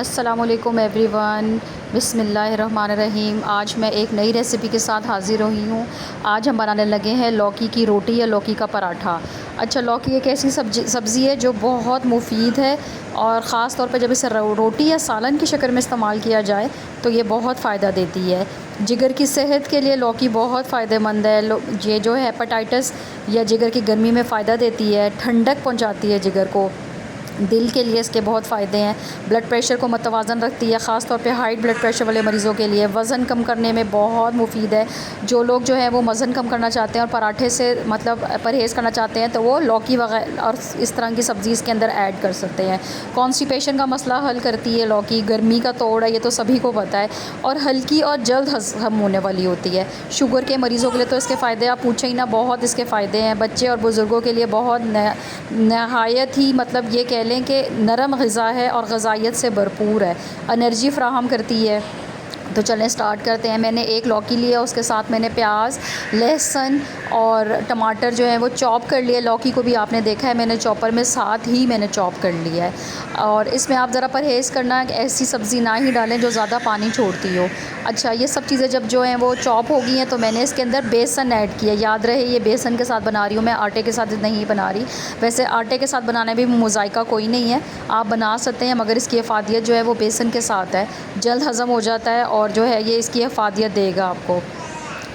अस्सलामुअलैकुम एवरीवन, बिस्मिल्लाहिर्रहमानिर्रहीम। आज मैं एक नई रेसिपी के साथ हाज़िर हुई हूँ। आज हम बनाने लगे हैं लौकी की रोटी या लौकी का पराठा। अच्छा, लौकी एक ऐसी सब्ज़ी है जो बहुत मुफीद है और ख़ास तौर पे जब इसे रोटी या सालन की शक्ल में इस्तेमाल किया जाए तो ये बहुत फ़ायदा देती है। जिगर की सेहत के लिए लौकी बहुत फ़ायदेमंद है। ये जो है हेपेटाइटिस या जिगर की गर्मी में फ़ायदा देती है, ठंडक पहुँचाती है जिगर को। दिल के लिए इसके बहुत फ़ायदे हैं। ब्लड प्रेशर को मतवाज़न रखती है, ख़ास तौर पे हाई ब्लड प्रेशर वाले मरीज़ों के लिए। वज़न कम करने में बहुत मुफीद है। जो लोग जो है वो वज़न कम करना चाहते हैं और पराठे से मतलब परहेज़ करना चाहते हैं तो वो लौकी वगैरह और इस तरह की सब्ज़ी इसके अंदर ऐड कर सकते हैं। कॉन्स्टिपेशन का मसला हल करती है लौकी। गर्मी का तोड़ है, ये तो सभी को पता है, और हल्की और जल्द हज़म होने वाली होती है। शुगर के मरीज़ों के लिए तो इसके फ़ायदे आप पूछें ही ना, बहुत इसके फ़ायदे हैं। बच्चे और बुज़ुर्गों के लिए बहुत नहायत ही मतलब ये कह लें कि नरम ग़िज़ा है और ग़िज़ाइयत से भरपूर है, एनर्जी फ़राहम करती है। तो चलें स्टार्ट करते हैं। मैंने एक लौकी लिया, उसके साथ मैंने प्याज, लहसुन और टमाटर जो है वो चॉप कर लिए। लौकी को भी आपने देखा है मैंने चॉपर में साथ ही मैंने चॉप कर लिया है। और इसमें आप ज़रा परहेज़ करना कि ऐसी सब्ज़ी ना ही डालें जो ज़्यादा पानी छोड़ती हो। अच्छा, ये सब चीज़ें जब जो हैं वो चॉप हो गई हैं तो मैंने इसके अंदर बेसन ऐड किया। याद रहे ये बेसन के साथ बना रही हूँ मैं, आटे के साथ नहीं बना रही। वैसे आटे के साथ बनाने में भी मुज़ायका कोई नहीं है, आप बना सकते हैं, मगर इसकी अफ़ादियत जो है वो बेसन के साथ है। जल्द हज़म हो जाता है और जो है ये इसकी अफ़ादियत देगा आपको।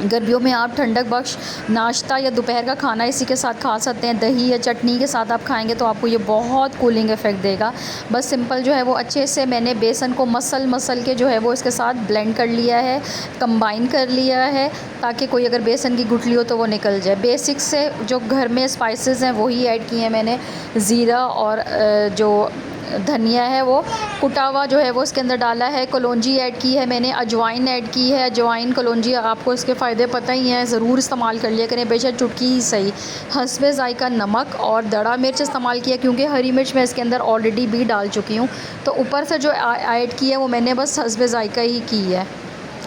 गर्मियों में आप ठंडक बख्श नाश्ता या दोपहर का खाना इसी के साथ खा सकते हैं। दही या चटनी के साथ आप खाएंगे तो आपको ये बहुत कूलिंग इफ़ेक्ट देगा। बस सिंपल जो है वो अच्छे से मैंने बेसन को मसल के जो है वो इसके साथ ब्लेंड कर लिया है, कंबाइन कर लिया है, ताकि कोई अगर बेसन की गुठली हो तो वो निकल जाए। बेसिक से जो घर में स्पाइसेस हैं वही ऐड किए हैं मैंने। ज़ीरा और जो धनिया है वो कुटा हुआ जो है वो इसके अंदर डाला है। कलौंजी ऐड की है मैंने, अजवाइन ऐड की है। अजवाइन कलौंजी आपको इसके फ़ायदे पता ही हैं, ज़रूर इस्तेमाल कर लिया करें, बेशक चुटकी ही सही। हस्बे ज़ायका नमक और दड़ा मिर्च इस्तेमाल किया, क्योंकि हरी मिर्च मैं इसके अंदर ऑलरेडी भी डाल चुकी हूँ। तो ऊपर से जो ऐड की है वो मैंने बस हस्बे ज़ायका ही की है।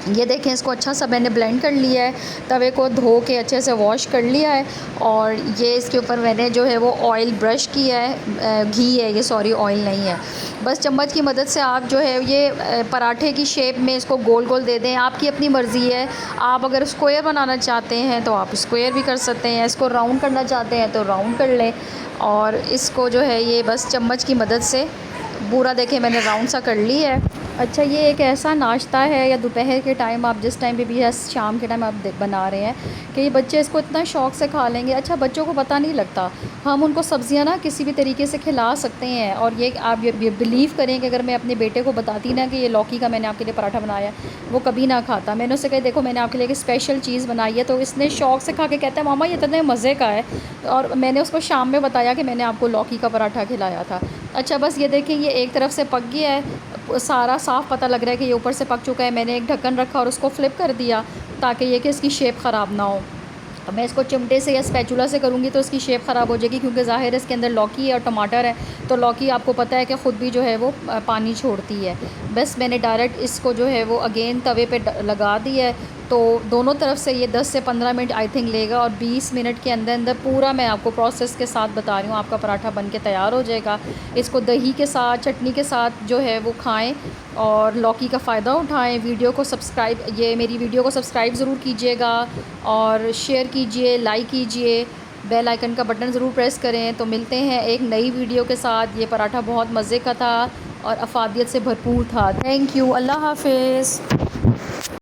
ये देखें, इसको अच्छा सा मैंने ब्लेंड कर लिया है। तवे को धो के अच्छे से वॉश कर लिया है और ये इसके ऊपर मैंने जो है वो ऑयल ब्रश किया है, घी है ये, सॉरी ऑयल नहीं है। बस चम्मच की मदद से आप जो है ये पराठे की शेप में इसको गोल गोल दे दें, आपकी अपनी मर्ज़ी है। आप अगर स्क्वायर बनाना चाहते हैं तो आप स्क्वायर भी कर सकते हैं, इसको राउंड करना चाहते हैं तो राउंड कर लें। और इसको जो है ये बस चम्मच की मदद से पूरा देखें मैंने राउंड सा कर ली है। अच्छा, ये एक ऐसा नाश्ता है या दोपहर के टाइम आप जिस टाइम पे भी या शाम के टाइम आप बना रहे हैं कि ये बच्चे इसको इतना शौक़ से खा लेंगे। अच्छा, बच्चों को पता नहीं लगता, हम उनको सब्ज़ियाँ ना किसी भी तरीके से खिला सकते हैं। और ये आप ये बिलीव करें कि अगर मैं अपने बेटे को बताती ना कि ये लौकी का मैंने आपके लिए पराठा बनाया, वो कभी ना खाता। मैंने उससे कहा देखो मैंने आपके लिए एक स्पेशल चीज़ बनाई है, तो इसने शौक़ से खा के कहता है मामा ये इतने मज़े का है। और मैंने उसको शाम में बताया कि मैंने आपको लौकी का पराठा खिलाया था। अच्छा, बस ये देखें ये एक तरफ से पक गया है, सारा साफ़ पता लग रहा है कि ये ऊपर से पक चुका है। मैंने एक ढक्कन रखा और उसको फ़्लिप कर दिया ताकि ये कि इसकी शेप ख़राब ना हो। अब मैं इसको चिमटे से या स्पैचुला से करूँगी तो इसकी शेप ख़राब हो जाएगी, क्योंकि ज़ाहिर है इसके अंदर लौकी है और टमाटर है, तो लौकी आपको पता है कि ख़ुद भी जो है वो पानी छोड़ती है। बस मैंने डायरेक्ट इसको जो है वो अगेन तवे पे लगा दिया है। तो दोनों तरफ से ये 10 से 15 मिनट आई थिंक लेगा और 20 मिनट के अंदर अंदर पूरा मैं आपको प्रोसेस के साथ बता रही हूँ, आपका पराठा बन के तैयार हो जाएगा। इसको दही के साथ, चटनी के साथ जो है वो खाएं और लौकी का फ़ायदा उठाएं। मेरी वीडियो को सब्सक्राइब ज़रूर कीजिएगा और शेयर कीजिए, लाइक कीजिए, बेल आइकन का बटन ज़रूर प्रेस करें। तो मिलते हैं एक नई वीडियो के साथ। ये पराठा बहुत मज़े का था और अफ़ादियत से भरपूर था। थैंक यू, अल्लाह हाफ़िज़।